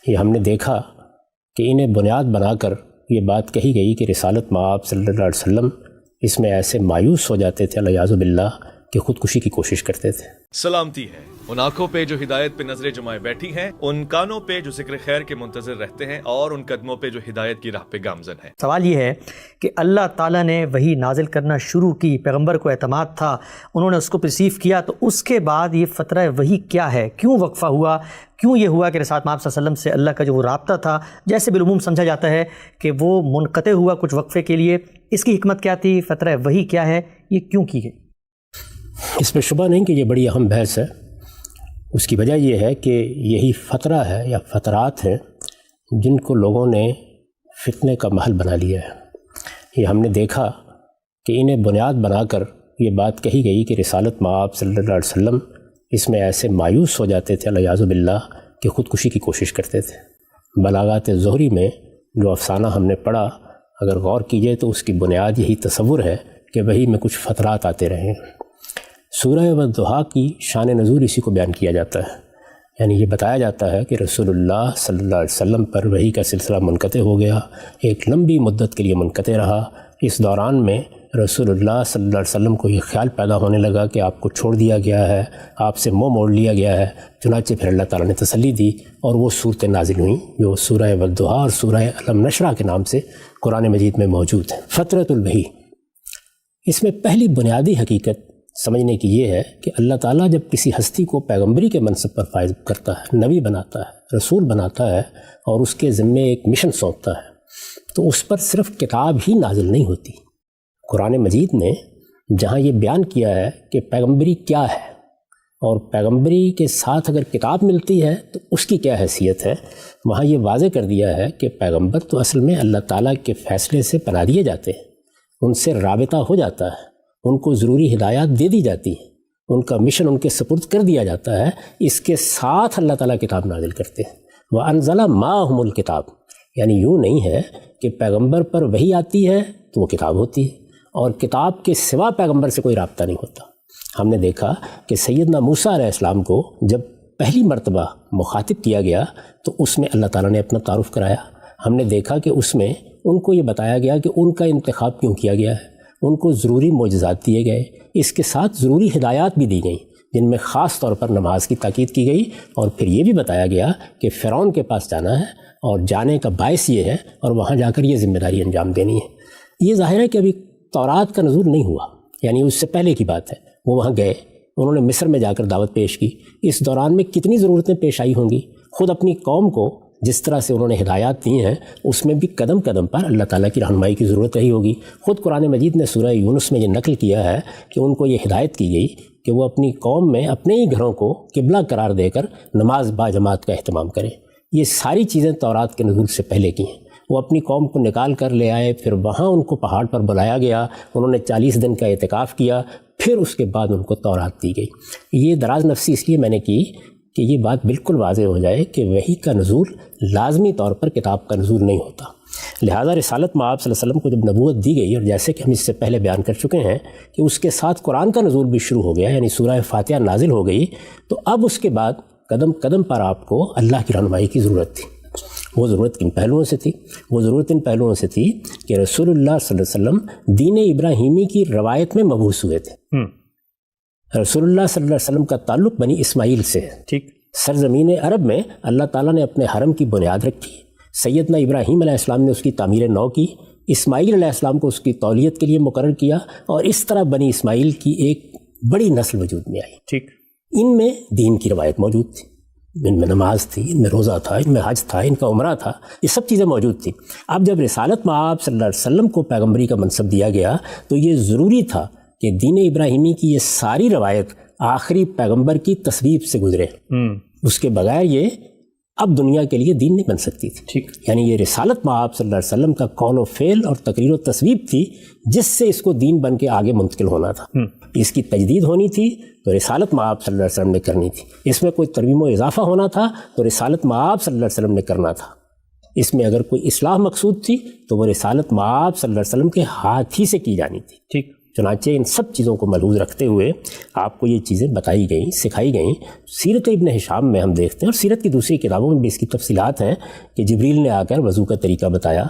یہ ہم نے دیکھا کہ انہیں بنیاد بنا کر یہ بات کہی گئی کہ رسالت مآب صلی اللہ علیہ وسلم اس میں ایسے مایوس ہو جاتے تھے الیاذ باللہ کہ خودکشی کی کوشش کرتے تھے۔ سلامتی ہے ان آنکھوں پہ جو ہدایت پہ نظریں جمائے بیٹھی ہیں، ان کانوں پہ جو ذکر خیر کے منتظر رہتے ہیں، اور ان قدموں پہ جو ہدایت کی راہ پہ گامزن ہیں۔ سوال یہ ہے کہ اللہ تعالیٰ نے وحی نازل کرنا شروع کی، پیغمبر کو اعتماد تھا، انہوں نے اس کو پرسیو کیا، تو اس کے بعد یہ فترہ وحی کیا ہے؟ کیوں وقفہ ہوا؟ کیوں یہ ہوا کہ رسالت مآب صلی اللہ علیہ وسلم سے اللہ کا جو وہ رابطہ تھا، جیسے بالعموم سمجھا جاتا ہے کہ وہ منقطع ہوا کچھ وقفے کے لیے، اس کی حکمت کیا تھی؟ فترہ وحی کیا ہے؟ یہ کیوں کی گئی؟ اس میں شبہ نہیں کہ یہ بڑی اہم بحث ہے۔ اس کی وجہ یہ ہے کہ یہی فترہ ہے یا فترات ہیں جن کو لوگوں نے فتنے کا محل بنا لیا ہے۔ یہ ہم نے دیکھا کہ انہیں بنیاد بنا کر یہ بات کہی گئی کہ رسالت مآب صلی اللہ علیہ وسلم اس میں ایسے مایوس ہو جاتے تھے الیاذ باللہ کہ خودکشی کی کوشش کرتے تھے۔ بلاغات زہری میں جو افسانہ ہم نے پڑھا، اگر غور کیجئے تو اس کی بنیاد یہی تصور ہے کہ وحی میں کچھ فترات آتے رہے ہیں۔ سورہ والضحیٰ کی شان نزول اسی کو بیان کیا جاتا ہے، یعنی یہ بتایا جاتا ہے کہ رسول اللہ صلی اللہ علیہ وسلم پر وحی کا سلسلہ منقطع ہو گیا، ایک لمبی مدت کے لیے منقطع رہا۔ اس دوران میں رسول اللہ صلی اللہ علیہ وسلم کو یہ خیال پیدا ہونے لگا کہ آپ کو چھوڑ دیا گیا ہے، آپ سے منہ موڑ لیا گیا ہے۔ چنانچہ پھر اللہ تعالیٰ نے تسلی دی اور وہ صورتیں نازل ہوئیں جو سورہ والضحیٰ اور سورہ الم نشرح کے نام سے قرآن مجید میں موجود ہیں۔ فترۃ الوحی، اس میں پہلی بنیادی حقیقت سمجھنے کی یہ ہے کہ اللہ تعالیٰ جب کسی ہستی کو پیغمبری کے منصب پر فائز کرتا ہے، نبی بناتا ہے، رسول بناتا ہے، اور اس کے ذمے ایک مشن سونپتا ہے، تو اس پر صرف کتاب ہی نازل نہیں ہوتی۔ قرآن مجید نے جہاں یہ بیان کیا ہے کہ پیغمبری کیا ہے اور پیغمبری کے ساتھ اگر کتاب ملتی ہے تو اس کی کیا حیثیت ہے، وہاں یہ واضح کر دیا ہے کہ پیغمبر تو اصل میں اللہ تعالیٰ کے فیصلے سے پناہ دیے جاتے ہیں، ان سے رابطہ ہو جاتا ہے، ان کو ضروری ہدایات دے دی جاتی ہیں، ان کا مشن ان کے سپرد کر دیا جاتا ہے۔ اس کے ساتھ اللہ تعالیٰ کتاب نازل کرتے ہیں۔ وَأَنزَلَ مَعَهُمُ الْكِتَابَ، یعنی یوں نہیں ہے کہ پیغمبر پر وحی آتی ہے تو وہ کتاب ہوتی ہے اور کتاب کے سوا پیغمبر سے کوئی رابطہ نہیں ہوتا۔ ہم نے دیکھا کہ سیدنا موسیٰ علیہ السلام کو جب پہلی مرتبہ مخاطب کیا گیا تو اس میں اللہ تعالیٰ نے اپنا تعارف کرایا۔ ہم نے دیکھا کہ اس میں ان کو یہ بتایا گیا کہ ان کا انتخاب کیوں کیا گیا ہے، ان کو ضروری معجزات دیے گئے، اس کے ساتھ ضروری ہدایات بھی دی گئیں جن میں خاص طور پر نماز کی تاکید کی گئی، اور پھر یہ بھی بتایا گیا کہ فرعون کے پاس جانا ہے اور جانے کا باعث یہ ہے اور وہاں جا کر یہ ذمہ داری انجام دینی ہے۔ یہ ظاہر ہے کہ ابھی تورات کا نزول نہیں ہوا، یعنی اس سے پہلے کی بات ہے۔ وہ وہاں گئے، انہوں نے مصر میں جا کر دعوت پیش کی۔ اس دوران میں کتنی ضرورتیں پیش آئی ہوں گی، خود اپنی قوم کو جس طرح سے انہوں نے ہدایات دی ہیں اس میں بھی قدم قدم پر اللہ تعالیٰ کی رہنمائی کی ضرورت رہی ہوگی۔ خود قرآن مجید نے سورہ یونس میں یہ نقل کیا ہے کہ ان کو یہ ہدایت کی گئی کہ وہ اپنی قوم میں اپنے ہی گھروں کو قبلہ قرار دے کر نماز با جماعت کا اہتمام کریں۔ یہ ساری چیزیں تورات کے نزول سے پہلے کی ہیں۔ وہ اپنی قوم کو نکال کر لے آئے، پھر وہاں ان کو پہاڑ پر بلایا گیا، انہوں نے 40 دن کا اعتکاف کیا، پھر اس کے بعد ان کو تورات دی گئی۔ یہ دراز نفسی اس لیے میں نے کی کہ یہ بات بالکل واضح ہو جائے کہ وحی کا نزول لازمی طور پر کتاب کا نزول نہیں ہوتا۔ لہٰذا رسالت مآب صلی اللہ علیہ وسلم کو جب نبوت دی گئی، اور جیسے کہ ہم اس سے پہلے بیان کر چکے ہیں کہ اس کے ساتھ قرآن کا نزول بھی شروع ہو گیا، یعنی سورہ فاتحہ نازل ہو گئی، تو اب اس کے بعد قدم قدم پر آپ کو اللہ کی رہنمائی کی ضرورت تھی۔ وہ ضرورت کن پہلوؤں سے تھی؟ وہ ضرورت ان پہلوؤں سے تھی کہ رسول اللہ صلی اللہ علیہ وسلم دین ابراہیمی کی روایت میں مبعوث ہوئے تھے۔ رسول اللہ صلی اللہ علیہ وسلم کا تعلق بنی اسماعیل سے ہے۔ ٹھیک، سرزمین عرب میں اللہ تعالیٰ نے اپنے حرم کی بنیاد رکھی، سیدنا ابراہیم علیہ السلام نے اس کی تعمیر نو کی، اسماعیل علیہ السلام کو اس کی تولیت کے لیے مقرر کیا، اور اس طرح بنی اسماعیل کی ایک بڑی نسل وجود میں آئی۔ ٹھیک، ان میں دین کی روایت موجود تھی، ان میں نماز تھی، ان میں روزہ تھا، ان میں حج تھا، ان کا عمرہ تھا، یہ سب چیزیں موجود تھیں۔ اب جب رسالت مآب صلی اللہ علیہ وسلم کو پیغمبری کا منصب دیا گیا تو یہ ضروری تھا کہ دین ابراہیمی کی یہ ساری روایت آخری پیغمبر کی تصویب سے گزرے، اس کے بغیر یہ اب دنیا کے لیے دین نہیں بن سکتی تھی۔ ٹھیک، یعنی یہ رسالت مآب صلی اللہ علیہ وسلم کا قول و فعل اور تقریر و تصویب تھی جس سے اس کو دین بن کے آگے منتقل ہونا تھا۔ اس کی تجدید ہونی تھی تو رسالت مآب صلی اللہ علیہ وسلم نے کرنی تھی، اس میں کوئی ترمیم و اضافہ ہونا تھا تو رسالت مآب صلی اللہ علیہ وسلم نے کرنا تھا، اس میں اگر کوئی اصلاح مقصود تھی تو وہ رسالت مآب صلی اللہ علیہ وسلم کے ہاتھ ہی سے کی جانی تھی۔ ٹھیک، چنانچہ ان سب چیزوں کو ملحوظ رکھتے ہوئے آپ کو یہ چیزیں بتائی گئیں، سکھائی گئیں۔ سیرت ابن ہشام میں ہم دیکھتے ہیں، اور سیرت کی دوسری کتابوں میں بھی اس کی تفصیلات ہیں کہ جبریل نے آ کر وضو کا طریقہ بتایا،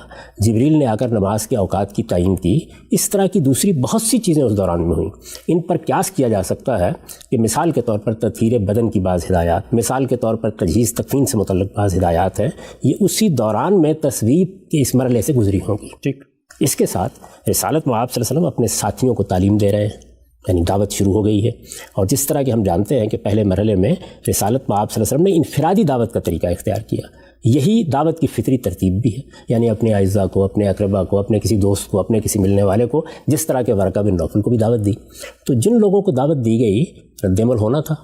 جبریل نے آ کر نماز کے اوقات کی تعین کی۔ اس طرح کی دوسری بہت سی چیزیں اس دوران میں ہوئیں۔ ان پر قیاس کیا جا سکتا ہے کہ مثال کے طور پر تطہیر بدن کی بعض ہدایات، مثال کے طور پر تجہیز تکفین سے متعلق بعض ہدایات ہیں، یہ اسی دوران میں تصویب کے اس مرحلے سے گزری ہوں گی۔ ٹھیک۔ اس کے ساتھ رسالت میں آپ صلی اللہ علیہ وسلم اپنے ساتھیوں کو تعلیم دے رہے ہیں، یعنی دعوت شروع ہو گئی ہے۔ اور جس طرح کہ ہم جانتے ہیں کہ پہلے مرحلے میں رسالت میں آپ صلی اللہ علیہ وسلم نے انفرادی دعوت کا طریقہ اختیار کیا، یہی دعوت کی فطری ترتیب بھی ہے، یعنی اپنے اعزاء کو، اپنے اقربا کو، اپنے کسی دوست کو، اپنے کسی ملنے والے کو، جس طرح کہ ورقہ بن نوفل کو بھی دعوت دی۔ تو جن لوگوں کو دعوت دی گئی رد عمل ہونا تھا،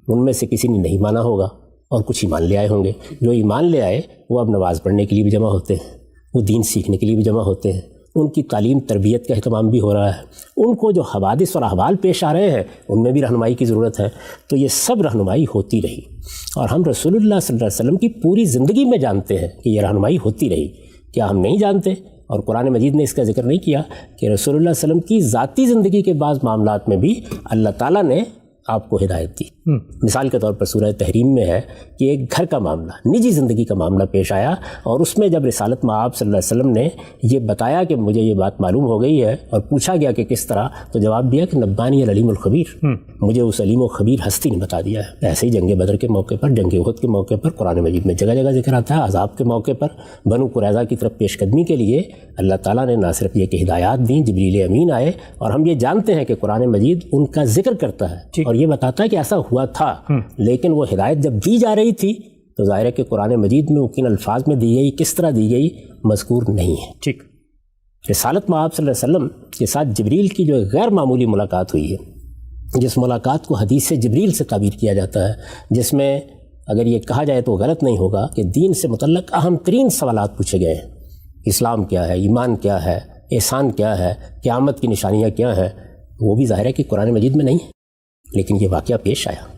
ان میں سے کسی نے نہیں مانا ہوگا اور کچھ ایمان لے آئے ہوں گے۔ جو ایمان لے آئے وہ اب نماز پڑھنے کے لیے بھی جمع ہوتے ہیں، وہ دین سیکھنے کے لیے بھی جمع ہوتے ہیں، ان کی تعلیم تربیت کا اہتمام بھی ہو رہا ہے، ان کو جو حوادث اور احوال پیش آ رہے ہیں ان میں بھی رہنمائی کی ضرورت ہے۔ تو یہ سب رہنمائی ہوتی رہی، اور ہم رسول اللہ صلی اللہ علیہ وسلم کی پوری زندگی میں جانتے ہیں کہ یہ رہنمائی ہوتی رہی۔ کیا ہم نہیں جانتے؟ اور قرآن مجید نے اس کا ذکر نہیں کیا کہ رسول اللہ صلی اللہ علیہ وسلم کی ذاتی زندگی کے بعض معاملات میں بھی اللہ تعالیٰ نے آپ کو ہدایت دی۔ مثال کے طور پر سورہ تحریم میں ہے کہ ایک گھر کا معاملہ، نجی زندگی کا معاملہ پیش آیا، اور اس میں جب رسالت میں آپ صلی اللہ علیہ وسلم نے یہ بتایا کہ مجھے یہ بات معلوم ہو گئی ہے، اور پوچھا گیا کہ کس طرح، تو جواب دیا کہ نبانی العلیم الخبیر، مجھے اس علیم و خبیر ہستی نے بتا دیا ہے۔ ایسے ہی جنگ بدر کے موقع پر، جنگ احد کے موقع پر قرآن مجید میں جگہ جگہ ذکر آتا ہے۔ عذاب کے موقع پر بنو قریظہ کی طرف پیش قدمی کے لیے اللہ تعالیٰ نے نہ صرف یہ کہ ہدایات دیں، جبریل امین آئے، اور ہم یہ جانتے ہیں کہ قرآن مجید ان کا ذکر کرتا ہے اور یہ بتاتا ہے کہ ایسا ہوا تھا، لیکن وہ ہدایت جب دی جا رہی تھی تو ظاہر ہے کہ قرآن مجید میں وہ کن الفاظ میں دی گئی، کس طرح دی گئی، مذکور نہیں ہے۔ ٹھیک۔ رسالت میں آپ صلی اللہ علیہ وسلم کے ساتھ جبریل کی جو غیر معمولی ملاقات ہوئی ہے، جس ملاقات کو حدیث سے جبریل سے تعبیر کیا جاتا ہے، جس میں اگر یہ کہا جائے تو غلط نہیں ہوگا کہ دین سے متعلق اہم ترین سوالات پوچھے گئے ہیں۔ اسلام کیا ہے، ایمان کیا ہے، احسان کیا ہے، قیامت کی نشانیاں کیا ہیں، وہ بھی ظاہر ہے کہ قرآن مجید میں نہیں ہے، لیکن یہ واقعہ پیش آیا۔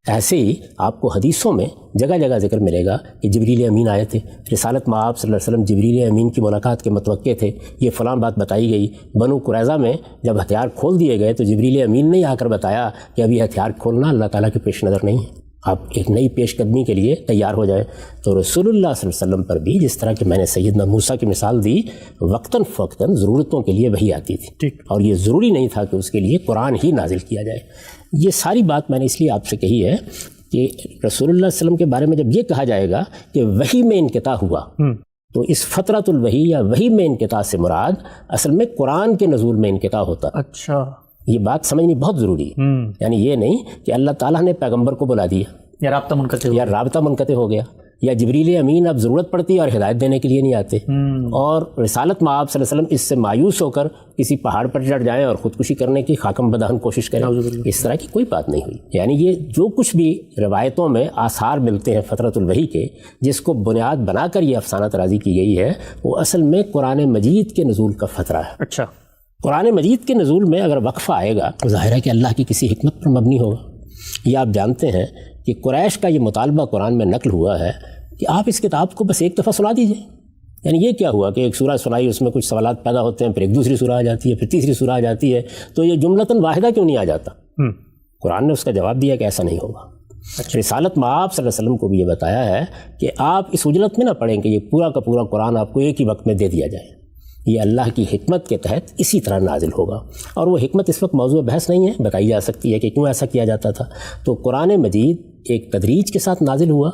ایسے ہی آپ کو حدیثوں میں جگہ جگہ ذکر ملے گا کہ جبریل امین آئے تھے، رسالت میں آپ صلی اللہ علیہ وسلم جبریل امین کی ملاقات کے متوقع تھے، یہ فلاں بات بتائی گئی۔ بنو قریظہ میں جب ہتھیار کھول دیے گئے تو جبریل امین نے آ کر بتایا کہ ابھی ہتھیار کھولنا اللہ تعالیٰ کے پیش نظر نہیں ہے، آپ ایک نئی پیش قدمی کے لیے تیار ہو جائیں۔ تو رسول اللہ صلی اللہ علیہ وسلم پر بھی جس طرح کہ میں نے سیدنا موسیٰ کی مثال دی، وقتاً فوقتاً ضرورتوں کے لیے وحی آتی تھی، اور یہ ضروری نہیں تھا کہ اس کے لیے قرآن ہی نازل کیا جائے۔ یہ ساری بات میں نے اس لیے آپ سے کہی ہے کہ رسول اللہ صلی اللہ علیہ وسلم کے بارے میں جب یہ کہا جائے گا کہ وحی میں انقطاع ہوا، تو اس فترۃ الوحی یا وحی میں انقطاع سے مراد اصل میں قرآن کے نزول میں انقطاع ہوتا۔ اچھا، یہ بات سمجھنی بہت ضروری ہے۔ یعنی یہ نہیں کہ اللہ تعالیٰ نے پیغمبر کو بلا دیا یا رابطہ منقطع ہو گیا، یا جبریل امین اب ضرورت پڑتی ہے اور ہدایت دینے کے لیے نہیں آتے، اور رسالت میں آپ صلی اللہ علیہ وسلم اس سے مایوس ہو کر کسی پہاڑ پر چڑھ جائیں اور خودکشی کرنے کی خاکم بدہن کوشش کریں، اس طرح کی کوئی بات نہیں ہوئی۔ یعنی یہ جو کچھ بھی روایتوں میں آثار ملتے ہیں فترۃ الوحی کے، جس کو بنیاد بنا کر یہ افسانہ ترازی کی گئی ہے، وہ اصل میں قرآن مجید کے نزول کا فترہ ہے۔ اچھا، قرآن مجید کے نزول میں اگر وقفہ آئے گا تو ظاہر ہے کہ اللہ کی کسی حکمت پر مبنی ہوگا۔ یہ آپ جانتے ہیں کہ قریش کا یہ مطالبہ قرآن میں نقل ہوا ہے کہ آپ اس کتاب کو بس ایک دفعہ سنا دیجئے۔ یعنی یہ کیا ہوا کہ ایک سورہ سنائی، اس میں کچھ سوالات پیدا ہوتے ہیں، پھر ایک دوسری سورہ آ جاتی ہے، پھر تیسری سورہ آ جاتی ہے، تو یہ جملتاً واحدہ کیوں نہیں آ جاتا؟ قرآن نے اس کا جواب دیا کہ ایسا نہیں ہوگا۔ رسالت میں آپ صلی اللہ علیہ وسلم کو بھی یہ بتایا ہے کہ آپ اس اجلت میں نہ پڑھیں کہ یہ پورا کا پورا قرآن آپ کو ایک ہی وقت میں دے دیا جائے، یہ اللہ کی حکمت کے تحت اسی طرح نازل ہوگا، اور وہ حکمت اس وقت موضوع بحث نہیں ہے، بتائی جا سکتی ہے کہ کیوں ایسا کیا جاتا تھا۔ تو قرآن مجید ایک تدریج کے ساتھ نازل ہوا،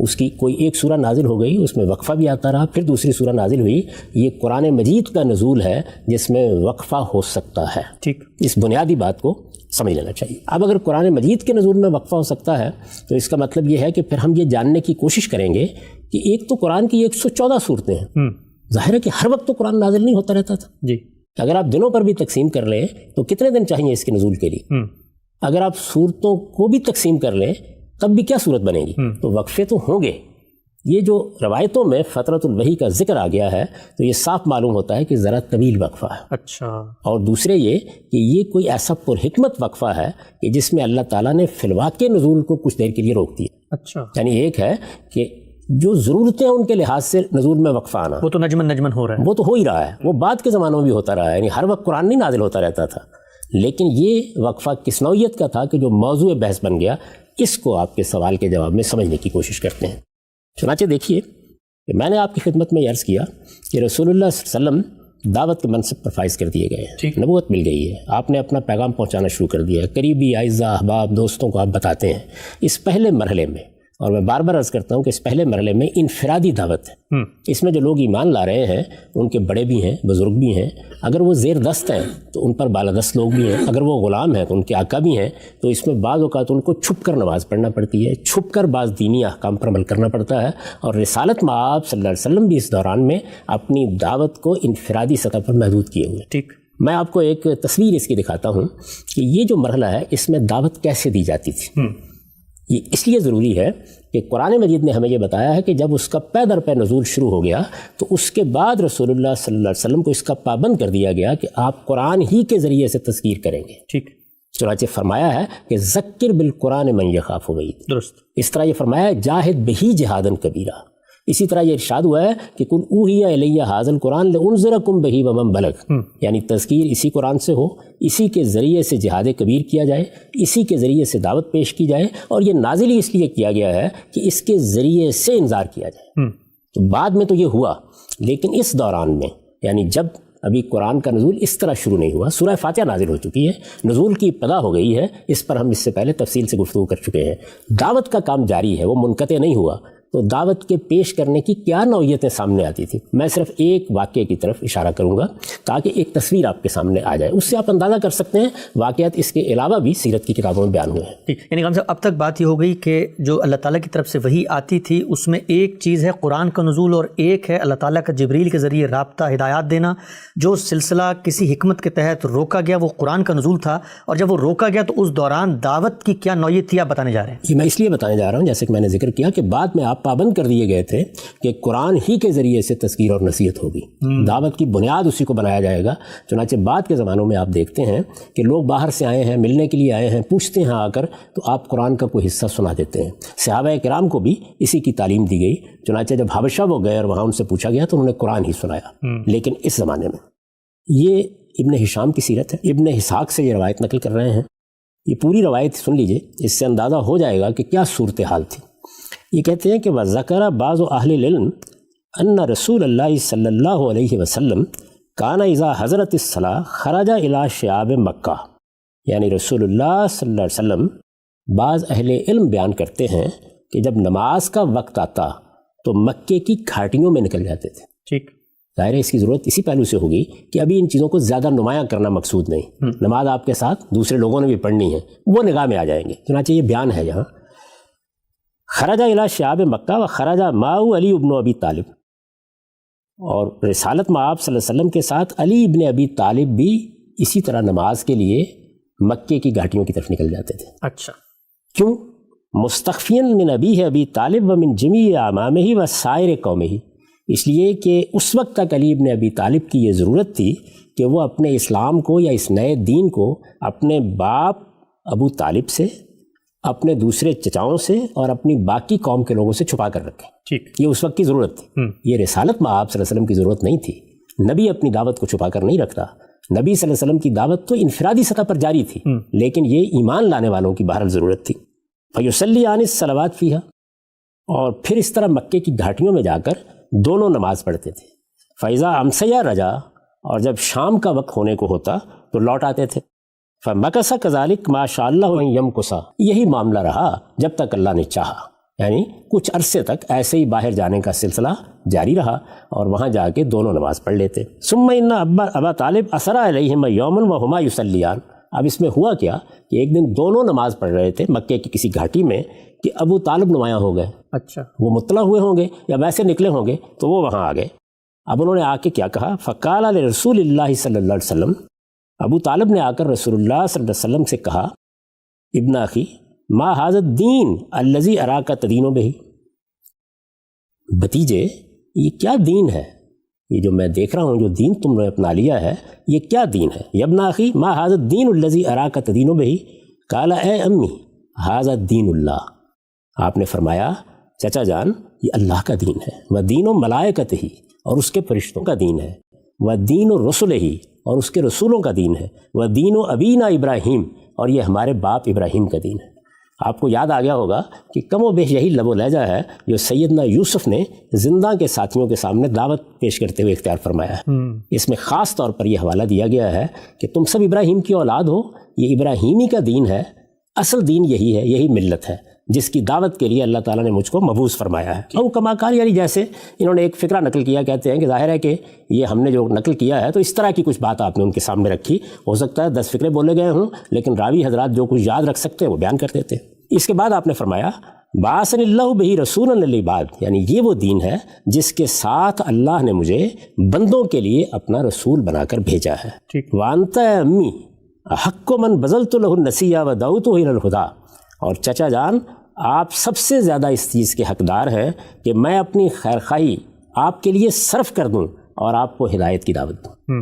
اس کی کوئی ایک سورہ نازل ہو گئی، اس میں وقفہ بھی آتا رہا، پھر دوسری سورہ نازل ہوئی۔ یہ قرآن مجید کا نزول ہے جس میں وقفہ ہو سکتا ہے۔ ٹھیک، اس بنیادی بات کو سمجھ لینا چاہیے۔ اب اگر قرآن مجید کے نزول میں وقفہ ہو سکتا ہے تو اس کا مطلب یہ ہے کہ پھر ہم یہ جاننے کی کوشش کریں گے کہ ایک تو قرآن کی 114 صورتیں ہیں، ظاہر ہے کہ ہر وقت تو قرآن نازل نہیں ہوتا رہتا تھا جی۔ اگر آپ دنوں پر بھی تقسیم کر لیں تو کتنے دن چاہیے اس کے نزول کے لیے؟ اگر آپ صورتوں کو بھی تقسیم کر لیں تب بھی کیا صورت بنے گی؟ تو وقفے تو ہوں گے۔ یہ جو روایتوں میں فترۃ الوحی کا ذکر آ گیا ہے تو یہ صاف معلوم ہوتا ہے کہ ذرا طویل وقفہ ہے۔ اچھا، اور دوسرے یہ کہ یہ کوئی ایسا پرحکمت وقفہ ہے کہ جس میں اللہ تعالیٰ نے فی الواقع نزول کو کچھ دیر کے لیے روک دیا۔ اچھا، یعنی ایک ہے کہ جو ضرورتیں ہیں ان کے لحاظ سے نزول میں وقفہ آنا، وہ تو نجمن ہو رہا ہے، وہ تو ہو ہی رہا ہے، وہ بعد کے زمانوں میں بھی ہوتا رہا ہے، یعنی ہر وقت قرآن نہیں نازل ہوتا رہتا تھا۔ لیکن یہ وقفہ کس نوعیت کا تھا کہ جو موضوع بحث بن گیا، اس کو آپ کے سوال کے جواب میں سمجھنے کی کوشش کرتے ہیں۔ چنانچہ دیکھیے کہ میں نے آپ کی خدمت میں عرض کیا کہ رسول اللہ صلی اللہ علیہ وسلم دعوت کے منصب پر فائز کر دیے گئے ہیں، نبوت مل گئی ہے، آپ نے اپنا پیغام پہنچانا شروع کر دیا ہے، قریبی اعزاء احباب دوستوں کو آپ بتاتے ہیں۔ اس پہلے مرحلے میں، اور میں بار بار عرض کرتا ہوں کہ اس پہلے مرحلے میں انفرادی دعوت ہے، اس میں جو لوگ ایمان لا رہے ہیں ان کے بڑے بھی ہیں، بزرگ بھی ہیں، اگر وہ زیر دست ہیں تو ان پر بالادست لوگ بھی ہیں، اگر وہ غلام ہیں تو ان کے آقا بھی ہیں، تو اس میں بعض اوقات ان کو چھپ کر نماز پڑھنا پڑتی ہے، چھپ کر بعض دینی احکام پر عمل کرنا پڑتا ہے، اور رسالت مآب صلی اللہ علیہ وسلم بھی اس دوران میں اپنی دعوت کو انفرادی سطح پر محدود کیے ہوئے۔ ٹھیک، میں آپ کو ایک تصویر اس کی دکھاتا ہوں کہ یہ جو مرحلہ ہے اس میں دعوت کیسے دی جاتی تھی۔ یہ اس لیے ضروری ہے کہ قرآن مجید نے ہمیں یہ بتایا ہے کہ جب اس کا پے در پے نزول شروع ہو گیا تو اس کے بعد رسول اللہ صلی اللہ علیہ وسلم کو اس کا پابند کر دیا گیا کہ آپ قرآن ہی کے ذریعے سے تذکیر کریں گے۔ ٹھیک، چنانچہ فرمایا ہے کہ ذکر بالقرآن من یخاف وعید، درست۔ اس طرح یہ فرمایا ہے جاہد بہی جہادن کبیرہ۔ اسی طرح یہ ارشاد ہوا ہے کہ قل اوحی الی ھذا القرآن لانذرکم بہ ومن بلغ، یعنی تذکیر اسی قرآن سے ہو، اسی کے ذریعے سے جہاد کبیر کیا جائے، اسی کے ذریعے سے دعوت پیش کی جائے، اور یہ نازل ہی اس لیے کیا گیا ہے کہ اس کے ذریعے سے انذار کیا جائے۔ تو بعد میں تو یہ ہوا، لیکن اس دوران میں یعنی جب ابھی قرآن کا نزول اس طرح شروع نہیں ہوا، سورہ فاتحہ نازل ہو چکی ہے، نزول کی ابتدا ہو گئی ہے، اس پر ہم اس سے پہلے تفصیل سے گفتگو کر چکے ہیں، دعوت کا کام جاری ہے، وہ منقطع نہیں ہوا، تو دعوت کے پیش کرنے کی کیا نوعیتیں سامنے آتی تھی۔ میں صرف ایک واقعے کی طرف اشارہ کروں گا تاکہ ایک تصویر آپ کے سامنے آ جائے، اس سے آپ اندازہ کر سکتے ہیں واقعات اس کے علاوہ بھی سیرت کی کتابوں میں بیان ہوئے ہیں۔ ٹھیک، یعنی ہم صاحب اب تک بات یہ ہو گئی کہ جو اللہ تعالیٰ کی طرف سے وحی آتی تھی اس میں ایک چیز ہے قرآن کا نزول، اور ایک ہے اللہ تعالیٰ کا جبریل کے ذریعے رابطہ ہدایات دینا۔ جو سلسلہ کسی حکمت کے تحت روکا گیا وہ قرآن کا نزول تھا، اور جب وہ روکا گیا تو اس دوران دعوت کی کیا نوعیت تھی آپ بتانے جا رہے ہیں؟ یہ میں اس لیے بتانے جا رہا ہوں جیسے کہ میں نے ذکر کیا کہ بعد میں آپ پابند کر دیے گئے تھے کہ قرآن ہی کے ذریعے سے تذکیر اور نصیحت ہوگی، دعوت کی بنیاد اسی کو بنایا جائے گا۔ چنانچہ بعد کے زمانوں میں آپ دیکھتے ہیں کہ لوگ باہر سے آئے ہیں، ملنے کے لیے آئے ہیں، پوچھتے ہیں آ کر تو آپ قرآن کا کوئی حصہ سنا دیتے ہیں۔ صحابہ کرام کو بھی اسی کی تعلیم دی گئی، چنانچہ جب حبشہ وہ گئے اور وہاں ان سے پوچھا گیا تو انہوں نے قرآن ہی سنایا۔ لیکن اس زمانے میں یہ ابن ہشام کی سیرت ہے، ابن اسحاق سے یہ روایت نقل کر رہے ہیں، یہ پوری روایت سن لیجئے، اس سے اندازہ ہو جائے گا کہ کیا صورتحال تھی۔ یہ کہتے ہیں کہ وَذَكَرَ بَعْضُ أَهْلِ الْعِلْمِ أَنَّ رسول اللہ صلی اللہ علیہ وسلم كَانَ إِذَا حَضَرَتِ الصَّلَاةُ خَرَجَ إِلَى شِعَابِ مکہ، یعنی رسول اللہ صلی اللہ علیہ وسلم بعض اہل علم بیان کرتے ہیں کہ جب نماز کا وقت آتا تو مکے کی گھاٹیوں میں نکل جاتے تھے۔ ٹھیک، ظاہر ہے اس کی ضرورت اسی پہلو سے ہوگی کہ ابھی ان چیزوں کو زیادہ نمایاں کرنا مقصود نہیں، نماز آپ کے ساتھ دوسرے لوگوں نے بھی پڑھنی ہے، وہ نگاہ میں آ جائیں گے۔ چنانچہ یہ بیان ہے یہاں خرجہ الی شعاب مکہ و خرجہ معه علی ابن ابی طالب، اور رسالت مآب صلی اللہ علیہ وسلم کے ساتھ علی ابن ابی طالب بھی اسی طرح نماز کے لیے مکے کی گھاٹیوں کی طرف نکل جاتے تھے۔ اچھا، کیوں؟ مستخفین من ابیہ ابی طالب و من جمیع اعمامہ و سائر قومہ، اس لیے کہ اس وقت تک علی ابن ابی طالب کی یہ ضرورت تھی کہ وہ اپنے اسلام کو یا اس نئے دین کو اپنے باپ ابو طالب سے، اپنے دوسرے چچاؤں سے اور اپنی باقی قوم کے لوگوں سے چھپا کر رکھیں۔ ٹھیک، یہ اس وقت کی ضرورت تھی، یہ رسالت مآب صلی اللہ علیہ وسلم کی ضرورت نہیں تھی۔ نبی اپنی دعوت کو چھپا کر نہیں رکھتا، نبی صلی اللہ علیہ وسلم کی دعوت تو انفرادی سطح پر جاری تھی، لیکن یہ ایمان لانے والوں کی بہرحال ضرورت تھی۔ فیصلی عن الصلوات فیہا، اور پھر اس طرح مکے کی گھاٹیوں میں جا کر دونوں نماز پڑھتے تھے۔ فیضا امسیا رجا، اور جب شام کا وقت ہونے کو ہوتا تو لوٹ آتے تھے۔ فمکث کذالک ما شاء اللہ ان یمکث، یہی معاملہ رہا جب تک اللہ نے چاہا، یعنی کچھ عرصے تک ایسے ہی باہر جانے کا سلسلہ جاری رہا اور وہاں جا کے دونوں نماز پڑھ لیتے۔ ثم ان ابا طالب اسرا علیہم یوما وہما یصلیان، اب اس میں ہوا کیا کہ ایک دن دونوں نماز پڑھ رہے تھے مکے کی کسی گھاٹی میں کہ ابو طالب نمایاں ہو گئے۔ اچھا، وہ مطلع ہوئے ہوں گے یا ویسے نکلے ہوں گے تو وہ وہاں آ گئے۔ اب انہوں نے آ کے کیا کہا، فقال لرسول اللہ صلی اللہ علیہ وسلم، ابو طالب نے آ کر رسول اللہ صلی اللہ علیہ وسلم سے کہا، ابن اخی ما ھذا الدین الذی اراک تدین بہ، بھتیجے یہ کیا دین ہے، یہ جو میں دیکھ رہا ہوں جو دین تم نے اپنا لیا ہے یہ کیا دین ہے؟ ابن اخی ما ھذا الدین الذی اراک تدین بہ، قال اے امی ھذا دین اللہ، آپ نے فرمایا چچا جان یہ اللہ کا دین ہے، وہ دین و ملائکتہ ہی، اور اس کے فرشتوں کا دین ہے، و دین و رسول ہی، اور اس کے رسولوں کا دین ہے، و دین و ابینا ابراہیم، اور یہ ہمارے باپ ابراہیم کا دین ہے۔ آپ کو یاد آ گیا ہوگا کہ کم و بیش یہی لب و لہجہ ہے جو سیدنا یوسف نے زندہ کے ساتھیوں کے سامنے دعوت پیش کرتے ہوئے اختیار فرمایا ہے۔ اس میں خاص طور پر یہ حوالہ دیا گیا ہے کہ تم سب ابراہیم کی اولاد ہو، یہ ابراہیمی کا دین ہے، اصل دین یہی ہے، یہی ملت ہے جس کی دعوت کے لیے اللہ تعالیٰ نے مجھ کو مبعوث فرمایا ہے۔ او کما قال، یعنی جیسے انہوں نے ایک فقرہ نقل کیا، کہتے ہیں کہ ظاہر ہے کہ یہ ہم نے جو نقل کیا ہے تو اس طرح کی کچھ بات آپ نے ان کے سامنے رکھی، ہو سکتا ہے 10 فقرے بولے گئے ہوں، لیکن راوی حضرات جو کچھ یاد رکھ سکتے ہیں وہ بیان کر دیتے۔ اس کے بعد آپ نے فرمایا بعثنی اللہ بہ رسولا للعباد، یعنی یہ وہ دین ہے جس کے ساتھ اللہ نے مجھے بندوں کے لیے اپنا رسول بنا کر بھیجا ہے۔ وانت امی حق من بذلت له النسیہ ودعوتہ الی الہدی، اور چچا جان آپ سب سے زیادہ اس چیز کے حقدار ہیں کہ میں اپنی خیرخواہی آپ کے لیے صرف کر دوں اور آپ کو ہدایت کی دعوت دوں۔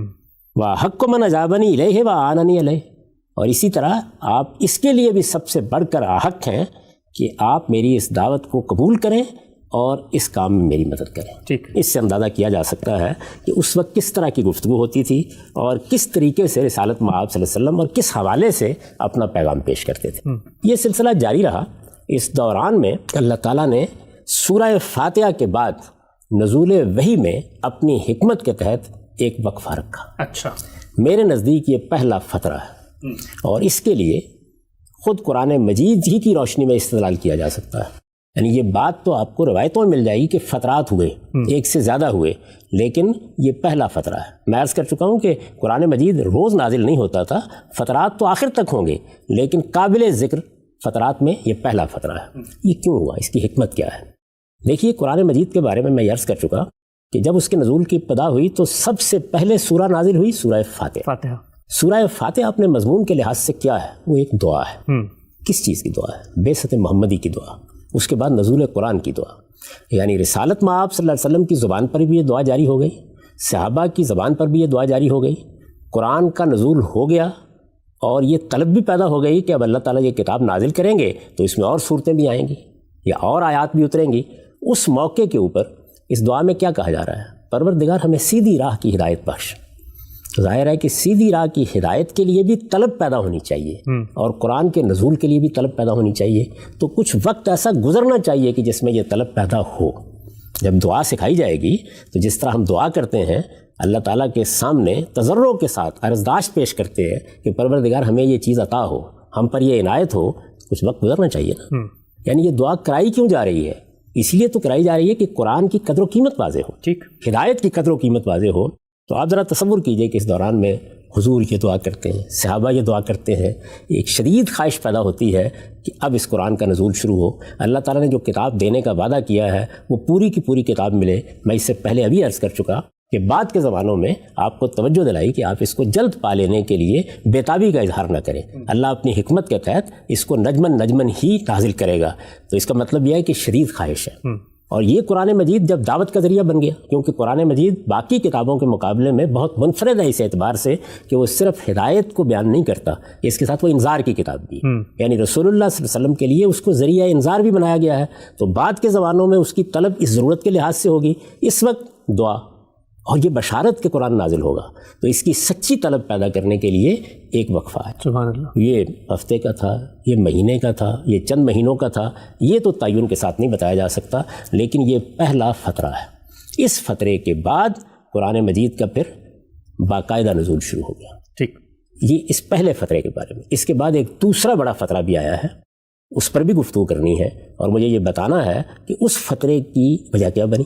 وحق من اجابنی الیہ وآننی الیہ، اور اسی طرح آپ اس کے لیے بھی سب سے بڑھ کر حق ہیں کہ آپ میری اس دعوت کو قبول کریں اور اس کام میں میری مدد کریں۔ اس سے اندازہ کیا جا سکتا ہے کہ اس وقت کس طرح کی گفتگو ہوتی تھی اور کس طریقے سے رسالت مآب صلی اللہ علیہ وسلم اور کس حوالے سے اپنا پیغام پیش کرتے تھے۔ یہ سلسلہ جاری رہا۔ اس دوران میں اللہ تعالیٰ نے سورہ فاتحہ کے بعد نزول وحی میں اپنی حکمت کے تحت ایک وقفہ رکھا۔ اچھا، میرے نزدیک یہ پہلا فترہ ہے، اور اس کے لیے خود قرآن مجید ہی کی روشنی میں استدلال کیا جا سکتا ہے۔ یعنی یہ بات تو آپ کو روایتوں میں مل جائے گی کہ فترات ہوئے، ایک سے زیادہ ہوئے، لیکن یہ پہلا فترہ ہے۔ میں عرض کر چکا ہوں کہ قرآن مجید روز نازل نہیں ہوتا تھا، فترات تو آخر تک ہوں گے، لیکن قابل ذکر فترات میں یہ پہلا فترہ ہے۔ یہ کیوں ہوا؟ اس کی حکمت کیا ہے؟ دیکھیے، قرآن مجید کے بارے میں میں عرض کر چکا کہ جب اس کے نزول کی ابتدا ہوئی تو سب سے پہلے سورہ نازل ہوئی سورہ فاتحہ۔ سورہ فاتحہ اپنے مضمون کے لحاظ سے کیا ہے؟ وہ ایک دعا ہے۔ کس چیز کی دعا ہے؟ بعثت محمدی کی دعا، اس کے بعد نزول قرآن کی دعا، یعنی رسالت مآب صلی اللہ علیہ وسلم کی زبان پر بھی یہ دعا جاری ہو گئی، صحابہ کی زبان پر بھی یہ دعا جاری ہو گئی، قرآن کا نزول ہو گیا، اور یہ طلب بھی پیدا ہو گئی کہ اب اللہ تعالیٰ یہ کتاب نازل کریں گے تو اس میں اور صورتیں بھی آئیں گی یا اور آیات بھی اتریں گی۔ اس موقع کے اوپر اس دعا میں کیا کہا جا رہا ہے؟ پروردگار ہمیں سیدھی راہ کی ہدایت بخش۔ ظاہر ہے کہ سیدھی راہ کی ہدایت کے لیے بھی طلب پیدا ہونی چاہیے، اور قرآن کے نزول کے لیے بھی طلب پیدا ہونی چاہیے۔ تو کچھ وقت ایسا گزرنا چاہیے کہ جس میں یہ طلب پیدا ہو۔ جب دعا سکھائی جائے گی تو جس طرح ہم دعا کرتے ہیں، اللہ تعالیٰ کے سامنے تضرع کے ساتھ عرضداشت پیش کرتے ہیں کہ پروردگار ہمیں یہ چیز عطا ہو، ہم پر یہ عنایت ہو، کچھ وقت گزرنا چاہیے نا۔ یعنی یہ دعا کرائی کیوں جا رہی ہے؟ اس لیے تو کرائی جا رہی ہے کہ قرآن کی قدر و قیمت واضح ہو، ہدایت کی قدر و قیمت واضح ہو۔ تو آپ ذرا تصور کیجئے کہ اس دوران میں حضور یہ دعا کرتے ہیں، صحابہ یہ دعا کرتے ہیں، ایک شدید خواہش پیدا ہوتی ہے کہ اب اس قرآن کا نزول شروع ہو، اللہ تعالیٰ نے جو کتاب دینے کا وعدہ کیا ہے وہ پوری کی پوری کتاب ملے۔ میں اس سے پہلے ابھی عرض کر چکا کہ بعد کے زمانوں میں آپ کو توجہ دلائی کہ آپ اس کو جلد پا لینے کے لیے بےتابی کا اظہار نہ کریں۔ اللہ اپنی حکمت کے تحت اس کو نجمن ہی نازل کرے گا۔ تو اس کا مطلب یہ ہے کہ شدید خواہش ہے۔ اور یہ قرآن مجید جب دعوت کا ذریعہ بن گیا، کیونکہ قرآن مجید باقی کتابوں کے مقابلے میں بہت منفرد ہے اس اعتبار سے کہ وہ صرف ہدایت کو بیان نہیں کرتا، اس کے ساتھ وہ انذار کی کتاب بھی، یعنی رسول اللہ صلی اللہ علیہ وسلم کے لیے اس کو ذریعہ انذار بھی بنایا گیا ہے۔ تو بعد کے زمانوں میں اس کی طلب اس ضرورت کے لحاظ سے ہوگی، اس وقت دعا اور یہ بشارت کے قرآن نازل ہوگا، تو اس کی سچی طلب پیدا کرنے کے لیے ایک وقفہ ہے۔ سبحان اللہ۔ یہ ہفتے کا تھا، یہ مہینے کا تھا، یہ چند مہینوں کا تھا، یہ تو تعین کے ساتھ نہیں بتایا جا سکتا، لیکن یہ پہلا فترہ ہے۔ اس فترے کے بعد قرآن مجید کا پھر باقاعدہ نزول شروع ہو گیا۔ ٹھیک، یہ اس پہلے فترے کے بارے میں۔ اس کے بعد ایک دوسرا بڑا فترہ بھی آیا ہے، اس پر بھی گفتگو کرنی ہے، اور مجھے یہ بتانا ہے کہ اس فترے کی وجہ کیا بنی،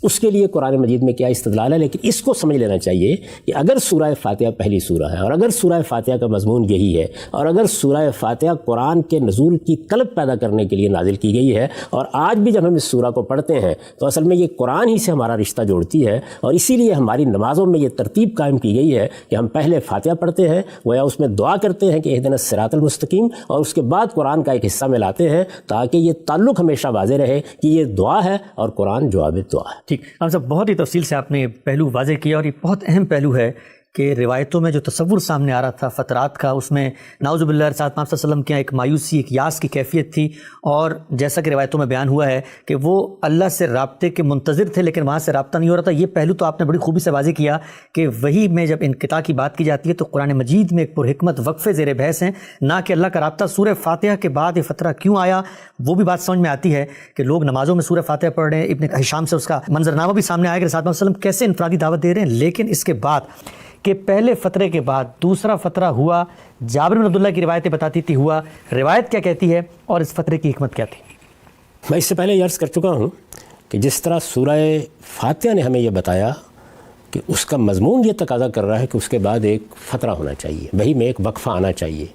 اس کے لیے قرآن مجید میں کیا استدلال ہے۔ لیکن اس کو سمجھ لینا چاہیے کہ اگر سورہ فاتحہ پہلی سورہ ہے، اور اگر سورہ فاتحہ کا مضمون یہی ہے، اور اگر سورہ فاتحہ قرآن کے نزول کی طلب پیدا کرنے کے لیے نازل کی گئی ہے، اور آج بھی جب ہم اس سورہ کو پڑھتے ہیں تو اصل میں یہ قرآن ہی سے ہمارا رشتہ جوڑتی ہے، اور اسی لیے ہماری نمازوں میں یہ ترتیب قائم کی گئی ہے کہ ہم پہلے فاتحہ پڑھتے ہیں، گویا اس میں دعا کرتے ہیں کہ اہدنا الصراط المستقیم، اور اس کے بعد قرآن کا ایک حصہ ملاتے ہیں تاکہ یہ تعلق ہمیشہ واضح رہے کہ یہ دعا ہے اور قرآن جواب دعا ہے۔ ٹھیک، ہم سب بہت ہی تفصیل سے آپ نے پہلو واضح کیا، اور یہ بہت اہم پہلو ہے کہ روایتوں میں جو تصور سامنے آ رہا تھا فترات کا، اس میں نعوذ باللہ ساتھ آپ صلی اللہ علیہ وسلم کے ایک مایوسی، ایک یاس کی کیفیت تھی، اور جیسا کہ روایتوں میں بیان ہوا ہے کہ وہ اللہ سے رابطے کے منتظر تھے لیکن وہاں سے رابطہ نہیں ہو رہا تھا۔ یہ پہلو تو آپ نے بڑی خوبی سے واضح کیا کہ وہی میں جب انقطاع کی بات کی جاتی ہے تو قرآن مجید میں ایک پرحکمت وقفے زیر بحث ہیں، نہ کہ اللہ کا رابطہ۔ سورہ فاتحہ کے بعد یہ فترہ کیوں آیا وہ بھی بات سمجھ میں آتی ہے کہ لوگ نمازوں میں سورہ فاتحہ پڑھ رہے ہیں، ابن ہشام سے اس کا منظرنامہ بھی سامنے آیا کہ رسول اللہ صلی اللہ علیہ وسلم کیسے انفرادی دعوت دے رہے ہیں، لیکن اس کے بعد کہ پہلے فترے کے بعد دوسرا فترہ ہوا، جابر بن عبداللہ کی روایتیں بتاتی تھی ہوا، روایت کیا کہتی ہے اور اس فترے کی حکمت کیا تھی؟ میں اس سے پہلے یہ عرض کر چکا ہوں کہ جس طرح سورہ فاتحہ نے ہمیں یہ بتایا کہ اس کا مضمون یہ تقاضا کر رہا ہے کہ اس کے بعد ایک فترہ ہونا چاہیے، وہی میں ایک وقفہ آنا چاہیے،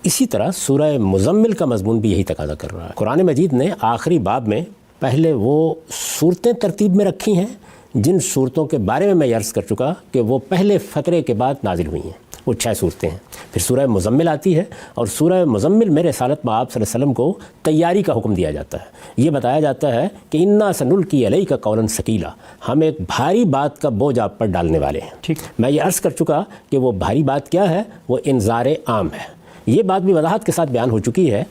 اسی طرح سورہ مزمل کا مضمون بھی یہی تقاضا کر رہا ہے۔ قرآن مجید نے آخری باب میں پہلے وہ صورتیں ترتیب میں رکھی ہیں جن صورتوں کے بارے میں عرض کر چکا کہ وہ پہلے فترے کے بعد نازل ہوئی ہیں، وہ 6 صورتیں ہیں۔ پھر سورہ مزمل آتی ہے اور سورہ مزمل میں رسالت مآب صلی اللہ علیہ وسلم کو تیاری کا حکم دیا جاتا ہے۔ یہ بتایا جاتا ہے کہ انا سنلقی علیک قولا ثقیلا، ہم ایک بھاری بات کا بوجھ آپ پر ڈالنے والے ہیں۔ ٹھیک، میں یہ عرض کر چکا کہ وہ بھاری بات کیا ہے، وہ انذار عام ہے۔ یہ بات بھی وضاحت کے ساتھ بیان ہو چکی ہے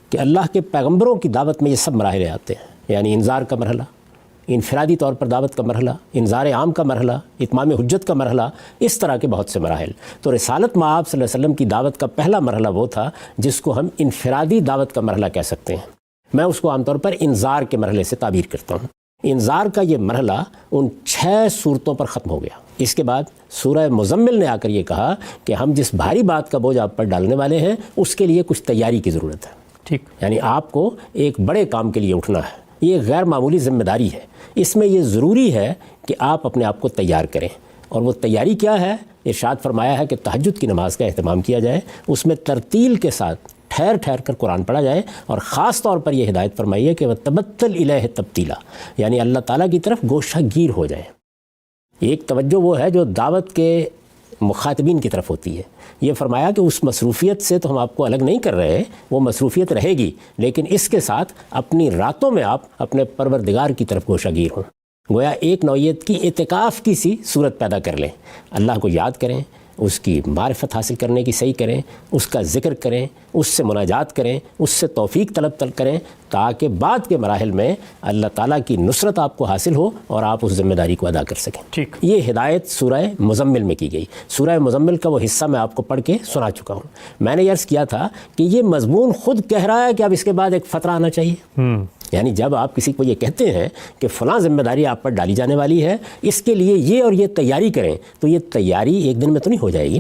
کہ اللہ کے پیغمبروں کی دعوت میں یہ سب مراحل آتے ہیں، یعنی انذار کا مرحلہ، انفرادی طور پر دعوت کا مرحلہ، انذار عام کا مرحلہ، اتمام حجت کا مرحلہ، اس طرح کے بہت سے مراحل۔ تو رسالت مآب صلی اللہ علیہ وسلم کی دعوت کا پہلا مرحلہ وہ تھا جس کو ہم انفرادی دعوت کا مرحلہ کہہ سکتے ہیں۔ میں اس کو عام طور پر انذار کے مرحلے سے تعبیر کرتا ہوں۔ انذار کا یہ مرحلہ ان 6 صورتوں پر ختم ہو گیا۔ اس کے بعد سورہ مزمل نے آ کر یہ کہا کہ ہم جس بھاری بات کا بوجھ آپ پر ڈالنے والے ہیں اس کے لیے کچھ تیاری کی ضرورت ہے۔ ٹھیک، یعنی آپ کو ایک بڑے کام کے لیے اٹھنا ہے، یہ غیر معمولی ذمہ داری ہے، اس میں یہ ضروری ہے کہ آپ اپنے آپ کو تیار کریں۔ اور وہ تیاری کیا ہے؟ ارشاد فرمایا ہے کہ تہجد کی نماز کا اہتمام کیا جائے، اس میں ترتیل کے ساتھ ٹھہر ٹھہر کر قرآن پڑھا جائے، اور خاص طور پر یہ ہدایت فرمائی ہے کہ وَتَبَتَّلْ إِلَيْهِ تَبْتِيلًا، یعنی اللہ تعالیٰ کی طرف گوشہ گیر ہو جائیں۔ ایک توجہ وہ ہے جو دعوت کے مخاطبین کی طرف ہوتی ہے۔ یہ فرمایا کہ اس مصروفیت سے تو ہم آپ کو الگ نہیں کر رہے، وہ مصروفیت رہے گی، لیکن اس کے ساتھ اپنی راتوں میں آپ اپنے پروردگار کی طرف گوشہ گیر ہوں۔ گویا ایک نوعیت کی اعتکاف کی سی صورت پیدا کر لیں، اللہ کو یاد کریں، اس کی معرفت حاصل کرنے کی صحیح کریں، اس کا ذکر کریں، اس سے مناجات کریں، اس سے توفیق طلب کریں، تاکہ بعد کے مراحل میں اللہ تعالیٰ کی نصرت آپ کو حاصل ہو اور آپ اس ذمہ داری کو ادا کر سکیں۔ ٹھیک، یہ ہدایت سورہ مزمل میں کی گئی۔ سورہ مزمل کا وہ حصہ میں آپ کو پڑھ کے سنا چکا ہوں۔ میں نے عرض کیا تھا کہ یہ مضمون خود کہہ رہا ہے کہ اب اس کے بعد ایک فترہ آنا چاہیے۔ یعنی جب آپ کسی کو یہ کہتے ہیں کہ فلاں ذمہ داری آپ پر ڈالی جانے والی ہے، اس کے لیے یہ اور یہ تیاری کریں، تو یہ تیاری ایک دن میں تو نہیں ہو جائے گی،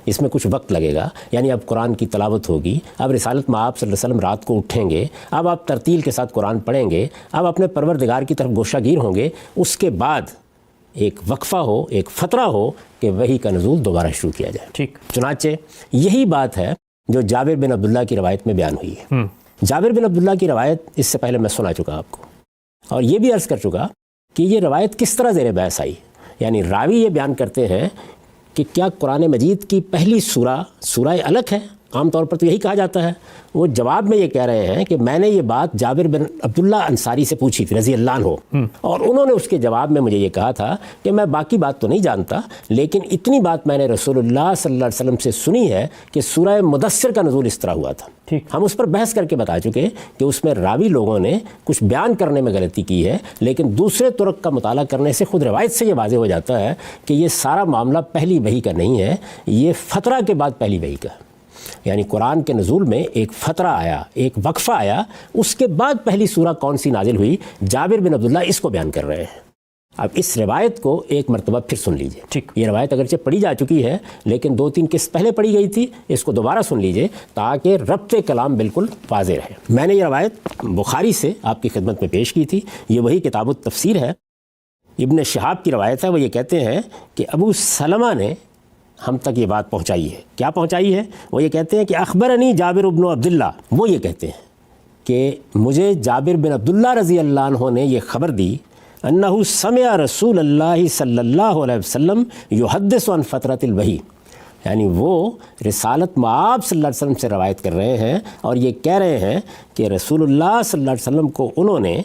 اس میں کچھ وقت لگے گا۔ یعنی اب قرآن کی تلاوت ہوگی، اب رسالت مآب صلی اللہ علیہ وسلم رات کو اٹھیں گے، اب آپ ترتیل کے ساتھ قرآن پڑھیں گے، اب اپنے پروردگار کی طرف گوشہ گیر ہوں گے، اس کے بعد ایک وقفہ ہو، ایک فترہ ہو کہ وحی کا نزول دوبارہ شروع کیا جائے۔ ٹھیک، چنانچہ یہی بات ہے جو جابر بن عبداللہ کی روایت میں بیان ہوئی ہے۔ جابر بن عبداللہ کی روایت اس سے پہلے میں سنا چکا آپ کو، اور یہ بھی عرض کر چکا کہ یہ روایت کس طرح زیر بحث آئی۔ یعنی راوی یہ بیان کرتے ہیں کہ کیا قرآن مجید کی پہلی سورہ علق ہے؟ عام طور پر تو یہی کہا جاتا ہے۔ وہ جواب میں یہ کہہ رہے ہیں کہ میں نے یہ بات جابر بن عبداللہ انصاری سے پوچھی تھی رضی اللہ عنہ، اور انہوں نے اس کے جواب میں مجھے یہ کہا تھا کہ میں باقی بات تو نہیں جانتا، لیکن اتنی بات میں نے رسول اللہ صلی اللہ علیہ وسلم سے سنی ہے کہ سورہ مدثر کا نزول اس طرح ہوا تھا۔ ہم اس پر بحث کر کے بتا چکے کہ اس میں راوی لوگوں نے کچھ بیان کرنے میں غلطی کی ہے، لیکن دوسرے طرق کا مطالعہ کرنے سے خود روایت سے یہ واضح ہو جاتا ہے کہ یہ سارا معاملہ پہلی وحی کا نہیں ہے، یہ فترہ کے بعد پہلی وحی کا ہے۔ یعنی قرآن کے نزول میں ایک فترہ آیا، ایک وقفہ آیا، اس کے بعد پہلی سورہ کون سی نازل ہوئی، جابر بن عبداللہ اس کو بیان کر رہے ہیں۔ اب اس روایت کو ایک مرتبہ پھر سن لیجئے۔ ٹھیک، یہ روایت اگرچہ پڑھی جا چکی ہے لیکن 2-3 قسط پہلے پڑھی گئی تھی، اس کو دوبارہ سن لیجئے تاکہ ربط کلام بالکل واضح رہے۔ میں نے یہ روایت بخاری سے آپ کی خدمت میں پیش کی تھی، یہ وہی کتاب التفسیر ہے۔ ابن شہاب کی روایت ہے، وہ یہ کہتے ہیں کہ ابو سلمہ نے ہم تک یہ بات پہنچائی ہے۔ کیا پہنچائی ہے؟ وہ یہ کہتے ہیں کہ اخبرنی جابر بن عبداللہ، وہ یہ کہتے ہیں کہ مجھے جابر بن عبداللہ رضی اللہ عنہ نے یہ خبر دی انہ سمع رسول اللہ صلی اللہ علیہ وسلم یحدث عن فترۃ الوحی، یعنی وہ رسالت مآب صلی اللہ علیہ وسلم سے روایت کر رہے ہیں اور یہ کہہ رہے ہیں کہ رسول اللہ صلی اللہ علیہ وسلم کو انہوں نے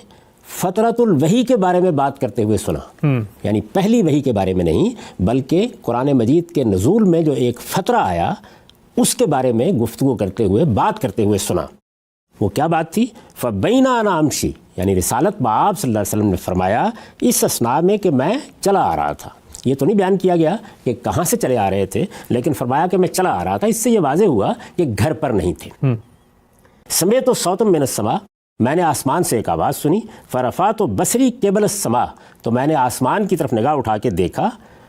فترۃ الوحی کے بارے میں بات کرتے ہوئے سنا، یعنی پہلی وحی کے بارے میں نہیں، بلکہ قرآن مجید کے نزول میں جو ایک فترہ آیا اس کے بارے میں گفتگو کرتے ہوئے، بات کرتے ہوئے سنا۔ وہ کیا بات تھی؟ فَبَيْنَا أَنَا أَمْشِي، یعنی رسالت بآب صلی اللہ علیہ وسلم نے فرمایا اس اثناء میں کہ میں چلا آ رہا تھا۔ یہ تو نہیں بیان کیا گیا کہ کہاں سے چلے آ رہے تھے، لیکن فرمایا کہ میں چلا آ رہا تھا۔ اس سے یہ واضح ہوا کہ گھر پر نہیں تھے۔ سمعت صوتا من السماء، میں نے آسمان سے ایک آواز سنی، فرفعت بصری قبل السماء، تو میں نے آسمان کی طرف نگاہ اٹھا کے دیکھا،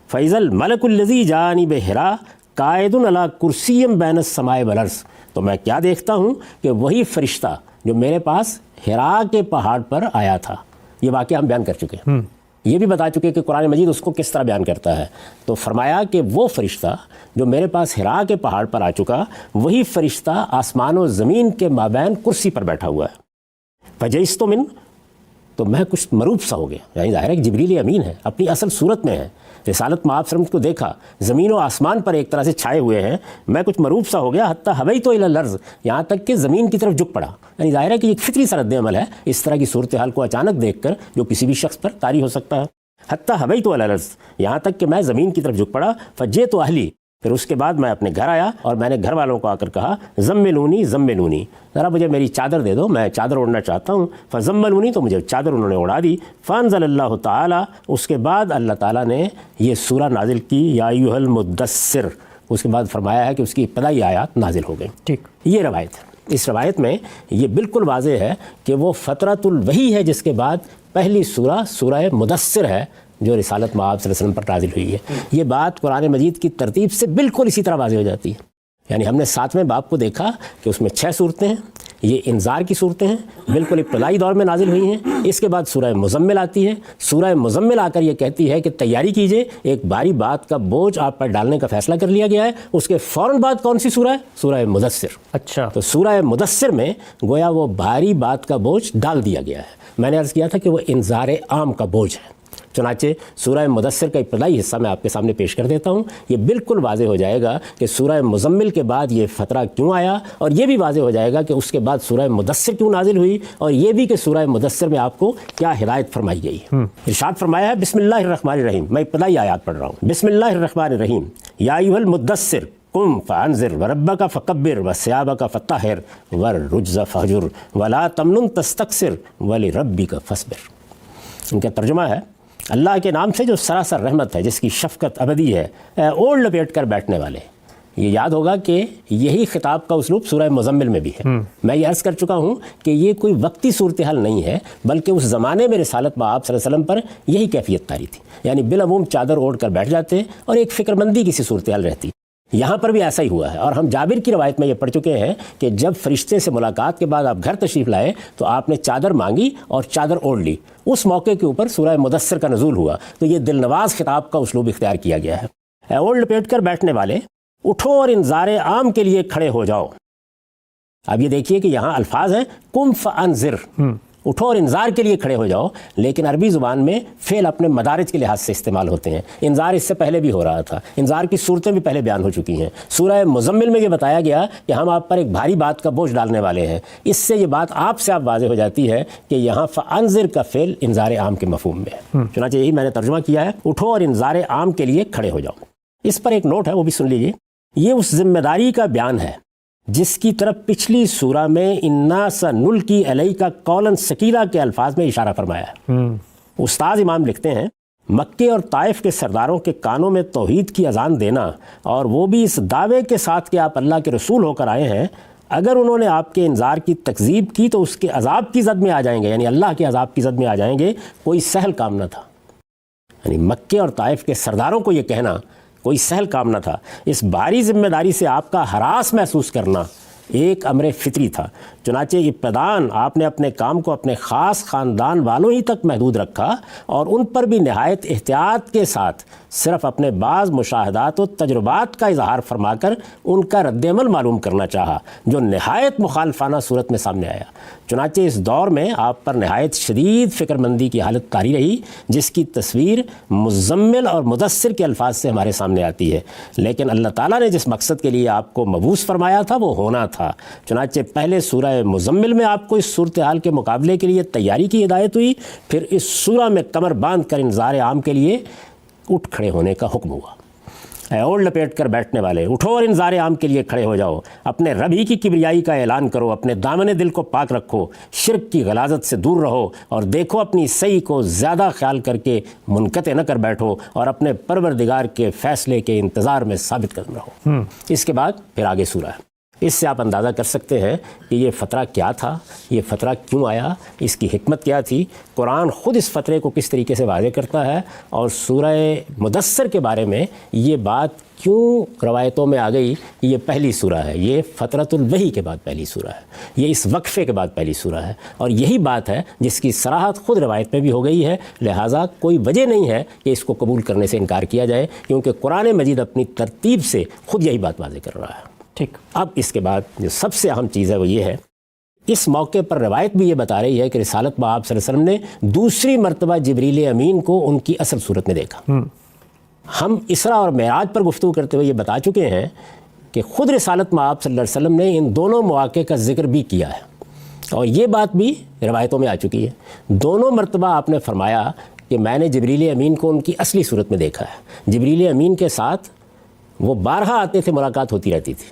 فإذا الملك الذي جاءني بحرا قائد على کرسی بین السماء والارض، تو میں کیا دیکھتا ہوں کہ وہی فرشتہ جو میرے پاس حرا کے پہاڑ پر آیا تھا۔ یہ واقعہ ہم بیان کر چکے ہیں، یہ بھی بتا چکے کہ قرآن مجید اس کو کس طرح بیان کرتا ہے۔ تو فرمایا کہ وہ فرشتہ جو میرے پاس حرا کے پہاڑ پر آ چکا، وہی فرشتہ آسمان و زمین کے مابین کرسی پر بیٹھا ہوا ہے۔ فجئست من، تو میں کچھ مروب سا ہو گیا، یعنی ظاہر ہے کہ جبریل امین ہے، اپنی اصل صورت میں ہے، رسالت میں آپ کو دیکھا، زمین و آسمان پر ایک طرح سے چھائے ہوئے ہیں، میں کچھ مروب سا ہو گیا، حتیٰ حویت الی الارض، یہاں تک کہ زمین کی طرف جھک پڑا۔ یعنی ظاہر ہے کہ ایک فطری سا رد عمل ہے اس طرح کی صورتحال کو اچانک دیکھ کر جو کسی بھی شخص پر طاری ہو سکتا ہے۔ حتیٰ حویت الی الارض، یہاں تک کہ میں زمین کی طرف جھک پڑا۔ فجئت اہلی، پھر اس کے بعد میں اپنے گھر آیا اور میں نے گھر والوں کو آ کر کہا زملونی زملونی، ذرا مجھے میری چادر دے دو، میں چادر اوڑھنا چاہتا ہوں۔ فزملونی، تو مجھے چادر انہوں نے اڑا دی۔ فانزل اللہ تعالیٰ، اس کے بعد اللہ تعالیٰ نے یہ سورہ نازل کی، یا ایھا المدثر، اس کے بعد فرمایا ہے کہ اس کی ابتدائی آیات نازل ہو گئیں۔ ٹھیک، یہ روایت ہے۔ اس روایت میں یہ بالکل واضح ہے کہ وہ فترۃ الوحی ہے جس کے بعد پہلی سورہ سورہ مدثر ہے جو رسالت مآب صلی اللہ علیہ وسلم پر نازل ہوئی ہے۔ یہ بات قرآن مجید کی ترتیب سے بالکل اسی طرح واضح ہو جاتی ہے۔ یعنی ہم نے 7ویں باب کو دیکھا کہ اس میں 6 صورتیں ہیں، یہ انذار کی صورتیں ہیں، بالکل ابتدائی دور میں نازل ہوئی ہیں۔ اس کے بعد سورہ مزمل آتی ہے، سورہ مزمل آ کر یہ کہتی ہے کہ تیاری کیجئے، ایک بھاری بات کا بوجھ آپ پر ڈالنے کا فیصلہ کر لیا گیا ہے۔ اس کے فوراً بعد کون سی سورہ ہے؟ سورہ مدثر۔ اچھا، تو سورہ مدثر میں گویا وہ بھاری بات کا بوجھ ڈال دیا گیا ہے۔ میں نے عرض کیا تھا کہ وہ انذار عام کا بوجھ ہے۔ چنانچہ سورہ مدثر کا ابتدائی حصہ میں آپ کے سامنے پیش کر دیتا ہوں۔ یہ بالکل واضح ہو جائے گا کہ سورہ مزمل کے بعد یہ فترہ کیوں آیا، اور یہ بھی واضح ہو جائے گا کہ اس کے بعد سورہ مدثر کیوں نازل ہوئی، اور یہ بھی کہ سورہ مدثر میں آپ کو کیا ہدایت فرمائی گئی ہے۔ ارشاد فرمایا ہے بسم اللہ الرحمن الرحیم، میں ابتدائی آیات پڑھ رہا ہوں۔ بسم اللہ الرحمن الرحیم، یا ایھا المدثر قم فانذر وربک فکبر وثیابک فطہر والرجز فہجر ولا تمنن تستکثر ولربک فاصبر۔ ان کا ترجمہ ہے اللہ کے نام سے جو سراسر رحمت ہے، جس کی شفقت ابدی ہے، اوڑھ لپیٹ کر بیٹھنے والے۔ یہ یاد ہوگا کہ یہی خطاب کا اسلوب سورہ مزمل میں بھی ہے۔ میں یہ عرض کر چکا ہوں کہ یہ کوئی وقتی صورتحال نہیں ہے، بلکہ اس زمانے میں رسالت مآب صلی اللہ علیہ وسلم پر یہی کیفیت طاری تھی، یعنی بالعموم چادر اوڑھ کر بیٹھ جاتے اور ایک فکر مندی کی سی صورتحال رہتی۔ یہاں پر بھی ایسا ہی ہوا ہے، اور ہم جابر کی روایت میں یہ پڑھ چکے ہیں کہ جب فرشتے سے ملاقات کے بعد آپ گھر تشریف لائے تو آپ نے چادر مانگی اور چادر اوڑھ لی۔ اس موقع کے اوپر سورہ مدثر کا نزول ہوا، تو یہ دل نواز خطاب کا اسلوب اختیار کیا گیا ہے۔ اوڑھ لپیٹ کر بیٹھنے والے، اٹھو اور انذار عام کے لیے کھڑے ہو جاؤ۔ اب یہ دیکھیے کہ یہاں الفاظ ہیں قم فانذر، اٹھو اور انذار کے لیے کھڑے ہو جاؤ، لیکن عربی زبان میں فعل اپنے مدارج کے لحاظ سے استعمال ہوتے ہیں۔ انذار اس سے پہلے بھی ہو رہا تھا، انذار کی صورتیں بھی پہلے بیان ہو چکی ہیں۔ سورہ مزمل میں یہ بتایا گیا کہ ہم آپ پر ایک بھاری بات کا بوجھ ڈالنے والے ہیں۔ اس سے یہ بات آپ سے واضح ہو جاتی ہے کہ یہاں فانذر کا فعل انذار عام کے مفہوم میں ہے۔ چنانچہ یہی میں نے ترجمہ کیا ہے، اٹھو اور انذار عام کے لیے کھڑے ہو جاؤ۔ اس پر ایک نوٹ ہے، وہ بھی سن لیجیے۔ یہ اس ذمہ داری کا بیان ہے جس کی طرف پچھلی سورہ میں انا سنلقی علیک قولا ثقیلا کے الفاظ میں اشارہ فرمایا ہے۔ استاد امام لکھتے ہیں مکے اور طائف کے سرداروں کے کانوں میں توحید کی اذان دینا، اور وہ بھی اس دعوے کے ساتھ کہ آپ اللہ کے رسول ہو کر آئے ہیں، اگر انہوں نے آپ کے انذار کی تکذیب کی تو اس کے عذاب کی زد میں آ جائیں گے، یعنی اللہ کے عذاب کی زد میں آ جائیں گے، کوئی سہل کام نہ تھا۔ یعنی مکے اور طائف کے سرداروں کو یہ کہنا کوئی سہل کام نہ تھا۔ اس بھاری ذمہ داری سے آپ کا ہراس محسوس کرنا ایک امر فطری تھا۔ چنانچہ ابتداً آپ نے اپنے کام کو اپنے خاص خاندان والوں ہی تک محدود رکھا، اور ان پر بھی نہایت احتیاط کے ساتھ صرف اپنے بعض مشاہدات و تجربات کا اظہار فرما کر ان کا رد عمل معلوم کرنا چاہا، جو نہایت مخالفانہ صورت میں سامنے آیا۔ چنانچہ اس دور میں آپ پر نہایت شدید فکر مندی کی حالت طاری رہی، جس کی تصویر مزمل اور مدثر کے الفاظ سے ہمارے سامنے آتی ہے۔ لیکن اللہ تعالیٰ نے جس مقصد کے لیے آپ کو مبعوث فرمایا تھا وہ ہونا تھا۔ چنانچہ پہلے سورہ سورہ مزمل میں آپ کو اس صورتحال کے مقابلے کے لیے تیاری کی ہدایت ہوئی، پھر اس سورہ میں کمر باندھ کر انذار عام کے لیے اٹھ کھڑے ہونے کا حکم ہوا۔ اے اوڑھ لپیٹ کر بیٹھنے والے، اٹھو اور انذار عام کے لیے کھڑے ہو جاؤ، اپنے رب ہی کی کبریائی کا اعلان کرو، اپنے دامن دل کو پاک رکھو، شرک کی غلاظت سے دور رہو، اور دیکھو اپنی صحیح کو زیادہ خیال کر کے منقطع نہ کر بیٹھو، اور اپنے پروردگار کے فیصلے کے انتظار میں ثابت قدم رہو۔ اس کے بعد پھر آگے سورہ ہے۔ اس سے آپ اندازہ کر سکتے ہیں کہ یہ فترہ کیا تھا، یہ فترہ کیوں آیا، اس کی حکمت کیا تھی۔ قرآن خود اس فترے کو کس طریقے سے واضح کرتا ہے، اور سورہ مدثر کے بارے میں یہ بات کیوں روایتوں میں آ گئی۔ یہ پہلی سورہ ہے، یہ فترۃ الوحی کے بعد پہلی سورہ ہے، یہ اس وقفے کے بعد پہلی سورہ ہے، اور یہی بات ہے جس کی صراحت خود روایت میں بھی ہو گئی ہے، لہٰذا کوئی وجہ نہیں ہے کہ اس کو قبول کرنے سے انکار کیا جائے، کیونکہ قرآن مجید اپنی ترتیب سے خود یہی بات واضح کر رہا ہے۔ ٹھیک، اب اس کے بعد جو سب سے اہم چیز ہے وہ یہ ہے، اس موقع پر روایت بھی یہ بتا رہی ہے کہ رسالت مآب صلی اللہ علیہ وسلم نے دوسری مرتبہ جبریل امین کو ان کی اصل صورت میں دیکھا۔ ہم اسراء اور معراج پر گفتگو کرتے ہوئے یہ بتا چکے ہیں کہ خود رسالت مآب صلی اللہ علیہ وسلم نے ان دونوں مواقع کا ذکر بھی کیا ہے، اور یہ بات بھی روایتوں میں آ چکی ہے۔ دونوں مرتبہ آپ نے فرمایا کہ میں نے جبریل امین کو ان کی اصلی صورت میں دیکھا ہے۔ جبریل امین کے ساتھ وہ بارہا آتے تھے، ملاقات ہوتی رہتی تھی،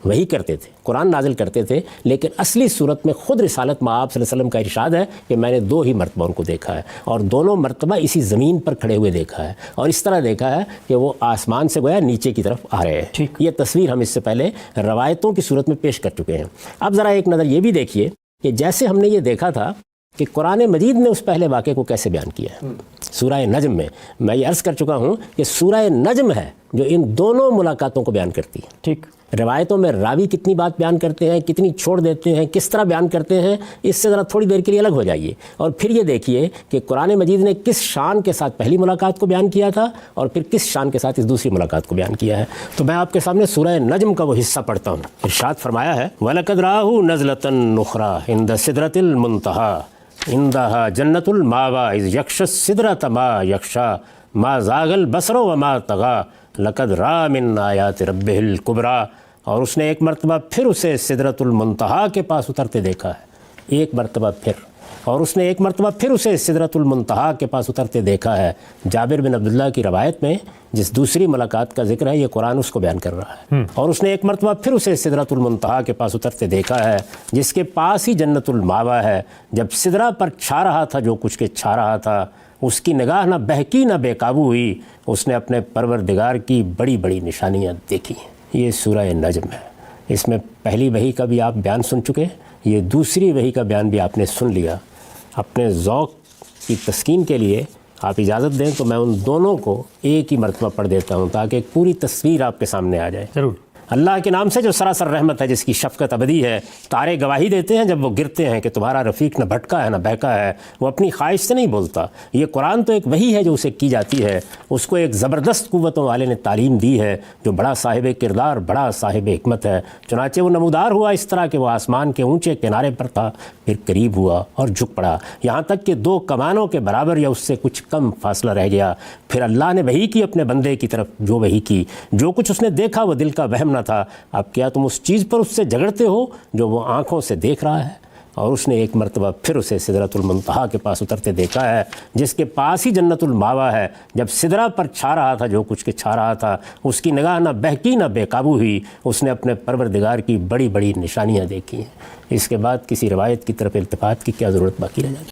وہی کرتے تھے، قرآن نازل کرتے تھے، لیکن اصلی صورت میں خود رسالت مآب صلی اللہ علیہ وسلم کا ارشاد ہے کہ میں نے 2 ہی مرتبہ ان کو دیکھا ہے، اور دونوں مرتبہ اسی زمین پر کھڑے ہوئے دیکھا ہے، اور اس طرح دیکھا ہے کہ وہ آسمان سے گویا نیچے کی طرف آ رہے ہیں۔ یہ تصویر ہم اس سے پہلے روایتوں کی صورت میں پیش کر چکے ہیں۔ اب ذرا ایک نظر یہ بھی دیکھیے کہ جیسے ہم نے یہ دیکھا تھا کہ قرآن مجید نے اس پہلے واقعے کو کیسے بیان کیا ہے۔ سورہ نجم میں یہ عرض کر چکا ہوں کہ سورہ نجم ہے جو ان دونوں ملاقاتوں کو بیان کرتی ہے۔ ٹھیک، روایتوں میں راوی کتنی بات بیان کرتے ہیں، کتنی چھوڑ دیتے ہیں، کس طرح بیان کرتے ہیں، اس سے ذرا تھوڑی دیر کے لیے الگ ہو جائیے، اور پھر یہ دیکھیے کہ قرآن مجید نے کس شان کے ساتھ پہلی ملاقات کو بیان کیا تھا اور پھر کس شان کے ساتھ اس دوسری ملاقات کو بیان کیا ہے۔ تو میں آپ کے سامنے سورہ نجم کا وہ حصہ پڑھتا ہوں۔ ارشاد فرمایا ہے وَلَقَدْ رَآهُ نَزْلَةً أُخْرَىٰ عِندَ سِدْرَةِ الْمُنتَهَىٰ عِندَهَا جَنَّةُ الْمَأْوَىٰ إِذْ يَغْشَى السِّدْرَةَ مَا يَغْشَىٰ مَا زَاغَ الْبَصَرُ وَمَا طَغَىٰ لَقَدْ رَأَىٰ مِنْ آيَاتِ رَبِّهِ الْكُبْرَىٰ۔ اور اس نے ایک مرتبہ پھر اسے سدرۃ المنتہا کے پاس اترتے دیکھا ہے، ایک مرتبہ پھر، اور اس نے ایک مرتبہ پھر اسے سدرۃ المنتہا کے پاس اترتے دیکھا ہے۔ جابر بن عبداللہ کی روایت میں جس دوسری ملاقات کا ذکر ہے، یہ قرآن اس کو بیان کر رہا ہے۔ اور اس نے ایک مرتبہ پھر اسے سدرۃ المنتہا کے پاس اترتے دیکھا ہے، جس کے پاس ہی جنت الماوا ہے۔ جب سدرہ پر چھا رہا تھا جو کچھ کے چھا رہا تھا، اس کی نگاہ نہ بہکی نہ بے قابو ہوئی، اس نے اپنے پروردگار کی بڑی بڑی نشانیاں دیکھی۔ یہ سورہ نجم ہے، اس میں پہلی وحی کا بھی آپ بیان سن چکے، یہ دوسری وحی کا بیان بھی آپ نے سن لیا۔ اپنے ذوق کی تسکین کے لیے آپ اجازت دیں تو میں ان دونوں کو ایک ہی مرتبہ پڑھ دیتا ہوں تاکہ ایک پوری تصویر آپ کے سامنے آ جائے۔ ضرور۔ اللہ کے نام سے جو سراسر رحمت ہے، جس کی شفقت ابدی ہے، تارے گواہی دیتے ہیں جب وہ گرتے ہیں کہ تمہارا رفیق نہ بھٹکا ہے نہ بہکا ہے، وہ اپنی خواہش سے نہیں بولتا۔ یہ قرآن تو ایک وحی ہے جو اسے کی جاتی ہے، اس کو ایک زبردست قوتوں والے نے تعلیم دی ہے جو بڑا صاحب کردار، بڑا صاحب حکمت ہے۔ چنانچہ وہ نمودار ہوا اس طرح کہ وہ آسمان کے اونچے کنارے پر تھا، پھر قریب ہوا اور جھک پڑا، یہاں تک کہ 2 کمانوں کے برابر یا اس سے کچھ کم فاصلہ رہ گیا۔ پھر اللہ نے وحی کی اپنے بندے کی طرف جو وحی کی، جو کچھ اس نے دیکھا وہ دل کا وہم نہ تھا۔ اب کیا تم اس چیز پر اس سے جھگڑتے ہو جو وہ آنکھوں سے دیکھ رہا ہے؟ اور اس نے ایک مرتبہ پھر اسے سدرۃ المنتہا کے پاس اترتے دیکھا ہے، جس کے پاس ہی جنت الماوا ہے۔ جب سدرہ پر چھا رہا تھا جو کچھ کے چھا رہا تھا، اس کی نگاہ نہ بہکی نہ بے قابو ہوئی، اس نے اپنے پروردگار کی بڑی بڑی نشانیاں دیکھی ہیں۔ اس کے بعد کسی روایت کی طرف التفات کی کیا ضرورت باقی رہ جاتی؟